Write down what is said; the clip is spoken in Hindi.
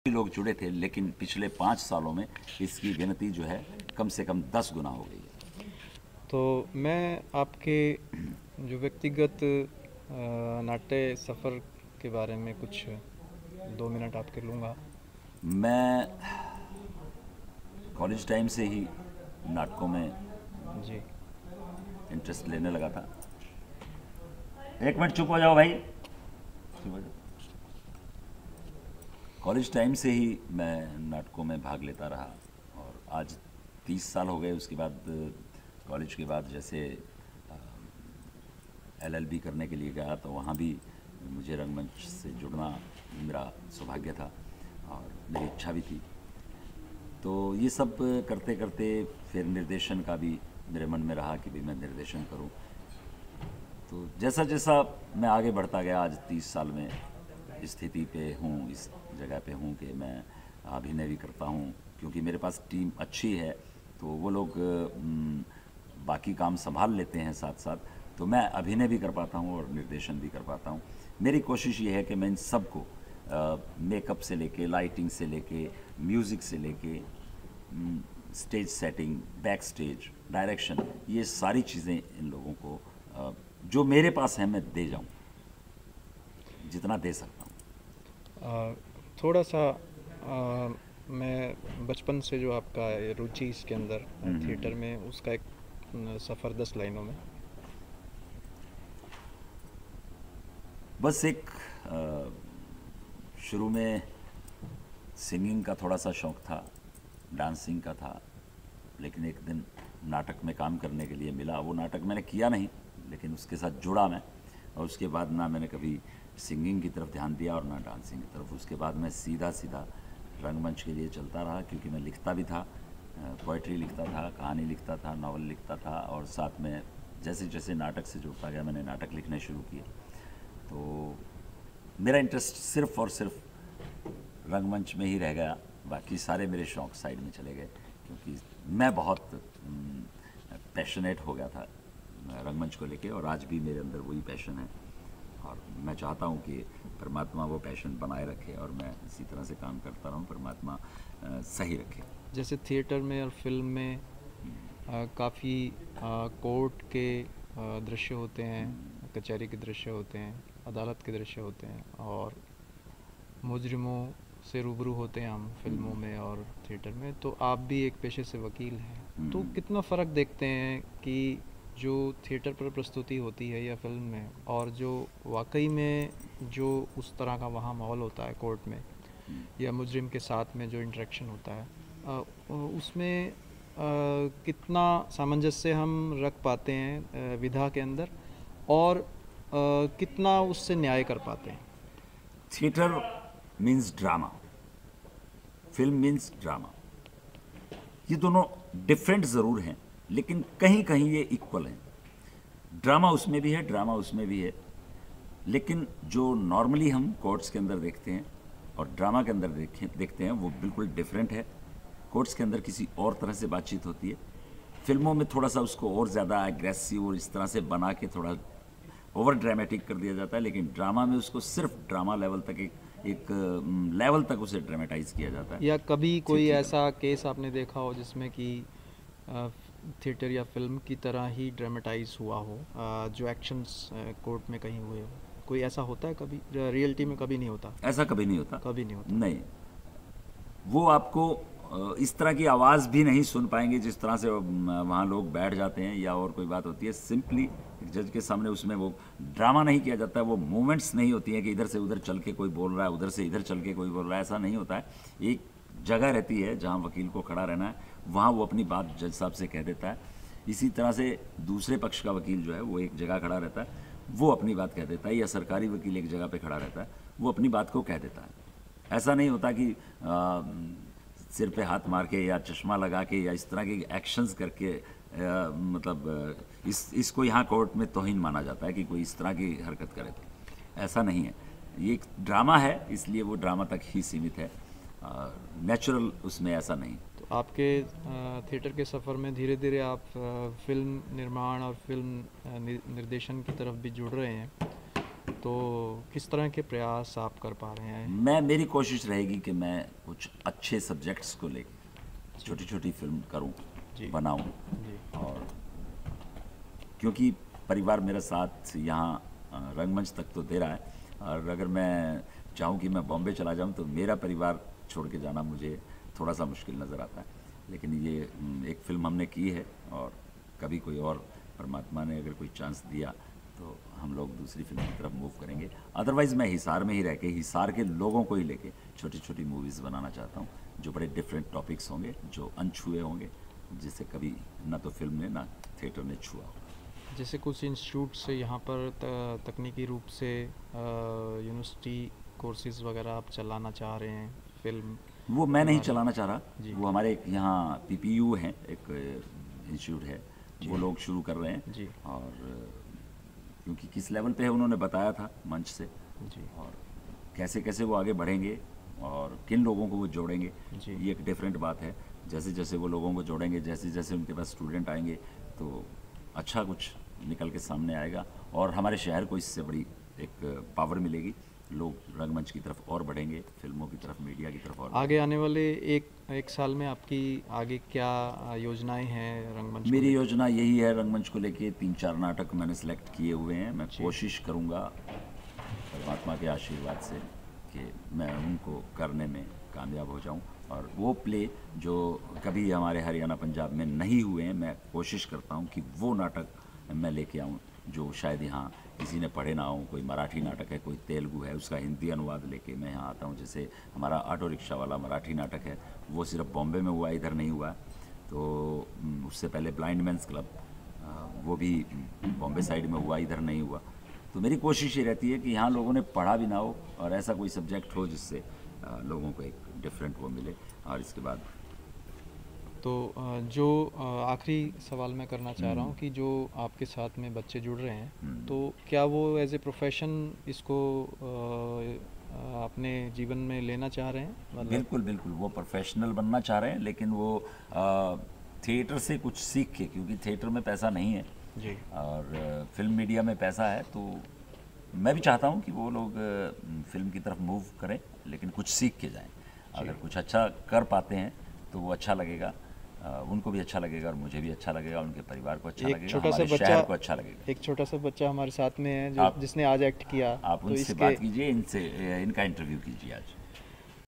लोग जुड़े थे, लेकिन पिछले 5 सालों में इसकी गिनती जो है कम से कम 10 गुना हो गई है। तो मैं आपके जो व्यक्तिगत नाट्य सफ़र के बारे में कुछ 2 मिनट आपके लूँगा। मैं कॉलेज टाइम से ही नाटकों में जी। इंटरेस्ट लेने लगा था। एक मिनट चुप हो जाओ भाई, चुप हो जाओ। कॉलेज टाइम से ही मैं नाटकों में भाग लेता रहा और आज 30 साल हो गए। उसके बाद कॉलेज के बाद जैसे LLB करने के लिए गया तो वहाँ भी मुझे रंगमंच से जुड़ना मेरा सौभाग्य था और मेरी इच्छा भी थी। तो ये सब करते करते फिर निर्देशन का भी मेरे मन में रहा कि भाई मैं निर्देशन करूं। तो जैसा जैसा मैं आगे बढ़ता गया, आज 30 साल में इस स्थिति पे हूँ, इस जगह पे हूँ कि मैं अभिनय भी करता हूँ, क्योंकि मेरे पास टीम अच्छी है तो वो लोग बाकी काम संभाल लेते हैं साथ साथ, तो मैं अभिनय भी कर पाता हूँ और निर्देशन भी कर पाता हूँ। मेरी कोशिश ये है कि मैं इन सब को मेकअप से लेके, लाइटिंग से लेके, म्यूज़िक से लेके, stage setting, back stage, direction, ये सारी चीज़ें इन लोगों को जो मेरे पास है मैं दे जाऊँ, जितना दे सकता हूँ। थोड़ा सा मैं बचपन से जो आपका रुचि इसके अंदर थिएटर में, उसका एक सफ़र 10 लाइनों में। बस एक शुरू में सिंगिंग का थोड़ा सा शौक़ था, डांसिंग का था, लेकिन एक दिन नाटक में काम करने के लिए मिला। वो नाटक मैंने किया नहीं, लेकिन उसके साथ जुड़ा मैं, और उसके बाद ना मैंने कभी सिंगिंग की तरफ ध्यान दिया और ना डांसिंग की तरफ। उसके बाद मैं सीधा सीधा रंगमंच के लिए चलता रहा, क्योंकि मैं लिखता भी था, पोइट्री लिखता था, कहानी लिखता था, नावल लिखता था, और साथ में जैसे जैसे नाटक से जुड़ता गया मैंने नाटक लिखने शुरू किए। तो मेरा इंटरेस्ट सिर्फ़ और सिर्फ रंगमंच में ही रह गया, बाकी सारे मेरे शौक़ साइड में चले गए, क्योंकि मैं बहुत पैशनेट हो गया था रंगमंच को लेके, और आज भी मेरे अंदर वही पैशन है और मैं चाहता हूँ कि परमात्मा वो पैशन बनाए रखे और मैं इसी तरह से काम करता रहूँ, परमात्मा सही रखे। जैसे थिएटर में और फिल्म में काफ़ी कोर्ट के दृश्य होते हैं, कचहरी के दृश्य होते हैं, अदालत के दृश्य होते हैं, और मुजरिमों से रूबरू होते हैं हम फिल्मों में और थिएटर में। तो आप भी एक पेशे से वकील हैं, तो कितना फ़र्क देखते हैं कि जो थिएटर पर प्रस्तुति होती है या फिल्म में, और जो वाकई में जो उस तरह का वहाँ माहौल होता है कोर्ट में या मुजरिम के साथ में जो इंटरेक्शन होता है, उसमें कितना सामंजस्य हम रख पाते हैं विधा के अंदर, और कितना उससे न्याय कर पाते हैं। Theatre means drama, film means drama. ये दोनों डिफरेंट ज़रूर हैं, लेकिन कहीं कहीं ये इक्वल हैं। ड्रामा उसमें भी है, ड्रामा उसमें भी है, लेकिन जो नॉर्मली हम कोर्ट्स के अंदर देखते हैं और ड्रामा के अंदर देखते हैं वो बिल्कुल डिफरेंट है। कोर्ट्स के अंदर किसी और तरह से बातचीत होती है, फिल्मों में थोड़ा सा उसको और ज़्यादा एग्रेसिव और इस तरह से बना के थोड़ा ओवर ड्रामेटिक कर दिया जाता है, लेकिन ड्रामा में उसको सिर्फ ड्रामा लेवल तक एक लेवल तक उसे ड्रामेटाइज किया जाता है। या कभी कोई ऐसा केस आपने देखा हो जिसमें कि थिएटर या फिल्म की तरह ही ड्रामेटाइज हुआ हो, जो एक्शंस कोर्ट में कहीं हुए हो? कोई ऐसा होता है कभी? रियलिटी में कभी नहीं होता? ऐसा कभी नहीं होता, कभी नहीं होता। नहीं। वो आपको इस तरह की आवाज़ भी नहीं सुन पाएंगे जिस तरह से वहाँ लोग बैठ जाते हैं या और कोई बात होती है। सिंपली जज के सामने उसमें वो ड्रामा नहीं किया जाता है, वो मूवमेंट्स नहीं होती हैं कि इधर से उधर चल के कोई बोल रहा है, उधर से इधर चल के कोई बोल रहा है, ऐसा नहीं होता है। एक जगह रहती है जहाँ वकील को खड़ा रहना है, वहाँ वो अपनी बात जज साहब से कह देता है। इसी तरह से दूसरे पक्ष का वकील जो है वो एक जगह खड़ा रहता है, वो अपनी बात कह देता है, या सरकारी वकील एक जगह पे खड़ा रहता है, वो अपनी बात को कह देता है। ऐसा नहीं होता कि सिर पे हाथ मार के या चश्मा लगा के या इस तरह के एक्शंस करके मतलब इसको यहाँ कोर्ट में तौहीन माना जाता है कि कोई इस तरह की हरकत करे। तो ऐसा नहीं है, ये एक ड्रामा है, इसलिए वो ड्रामा तक ही सीमित है, नेचुरल उसमें ऐसा नहीं। तो आपके थिएटर के सफ़र में धीरे धीरे आप फिल्म निर्माण और फिल्म निर्देशन की तरफ भी जुड़ रहे हैं, तो किस तरह के प्रयास आप कर पा रहे हैं? मेरी कोशिश रहेगी कि मैं कुछ अच्छे सब्जेक्ट्स को लेके छोटी छोटी फिल्म करूं, जी बनाऊं। जी और क्योंकि परिवार मेरा साथ यहाँ रंगमंच तक तो दे रहा है, और अगर मैं चाहूँ कि मैं बॉम्बे चला जाऊँ तो मेरा परिवार छोड़ के जाना मुझे थोड़ा सा मुश्किल नज़र आता है। लेकिन ये एक फ़िल्म हमने की है, और कभी कोई और परमात्मा ने अगर कोई चांस दिया तो हम लोग दूसरी फिल्म की तरफ मूव करेंगे। अदरवाइज़ मैं हिसार में ही रह के हिसार के लोगों को ही लेके छोटी छोटी मूवीज़ बनाना चाहता हूँ, जो बड़े डिफरेंट टॉपिक्स होंगे, जो अनछुए होंगे, जिसे कभी ना तो फिल्म ने ना थिएटर ने छुआ होगा। जैसे कुछ इंस्टीट्यूट से यहाँ पर तकनीकी रूप से यूनिवर्सिटी कोर्सेज वगैरह आप चलाना चाह रहे हैं फिल्म वो मैं के नहीं बारे चलाना में? चाह रहा। जी वो हमारे एक यहाँ पीपीयू हैं, एक इंस्टीट्यूट है, जी वो लोग शुरू कर रहे हैं। जी और क्योंकि किस लेवल पे है उन्होंने बताया था मंच से, जी और कैसे कैसे वो आगे बढ़ेंगे और किन लोगों को वो जोड़ेंगे, जी ये एक डिफरेंट बात है। जैसे जैसे वो लोगों को जोड़ेंगे, जैसे जैसे उनके पास स्टूडेंट आएंगे, तो अच्छा कुछ निकल के सामने आएगा, और हमारे शहर को इससे बड़ी एक पावर मिलेगी। लोग रंगमंच की तरफ और बढ़ेंगे, फिल्मों की तरफ, मीडिया की तरफ और आगे बढ़ेंगे। आने वाले एक साल में आपकी आगे क्या योजनाएं हैं रंगमंच को मेरी लेकर? योजना यही है, रंगमंच को लेके 3-4 नाटक मैंने सेलेक्ट किए हुए हैं। मैं जी कोशिश करूँगा परमात्मा के आशीर्वाद से कि मैं उनको करने में कामयाब हो जाऊं, और वो प्ले जो कभी हमारे हरियाणा पंजाब में नहीं हुए हैं, मैं कोशिश करता हूं कि वो नाटक मैं लेके आऊं जो शायद यहाँ किसी ने पढ़े ना हो। कोई मराठी नाटक है, कोई तेलुगु है, उसका हिंदी अनुवाद लेके मैं यहाँ आता हूँ। जैसे हमारा ऑटो रिक्शा वाला मराठी नाटक है, वो सिर्फ बॉम्बे में हुआ, इधर नहीं हुआ। तो उससे पहले ब्लाइंड मैंस क्लब, वो भी बॉम्बे साइड में हुआ, इधर नहीं हुआ। तो मेरी कोशिश ये रहती है कि यहाँ लोगों ने पढ़ा भी ना हो, और ऐसा कोई सब्जेक्ट हो जिससे लोगों को एक डिफरेंट वो मिले। और इसके बाद तो जो आखिरी सवाल मैं करना चाह रहा हूँ कि जो आपके साथ में बच्चे जुड़ रहे हैं, तो क्या वो एज ए प्रोफेशन इसको अपने जीवन में लेना चाह रहे हैं, मतलब? बिल्कुल बिल्कुल वो प्रोफेशनल बनना चाह रहे हैं, लेकिन वो थिएटर से कुछ सीख के, क्योंकि थिएटर में पैसा नहीं है जी और फिल्म मीडिया में पैसा है। तो मैं भी चाहता हूँ कि वो लोग फिल्म की तरफ मूव करें, लेकिन कुछ सीख के जाएं। अगर कुछ अच्छा कर पाते हैं तो वो अच्छा लगेगा, उनको भी अच्छा लगेगा, और मुझे भी अच्छा लगेगा, उनके परिवार को अच्छा एक लगेगा, छोटा सा हमारे बच्चा शहर को अच्छा लगेगा। एक छोटा सा बच्चा हमारे साथ में है जो आप जिसने आज एक्ट किया, आप तो उनसे इसके बात कीजिए, इनका इंटरव्यू कीजिए आज।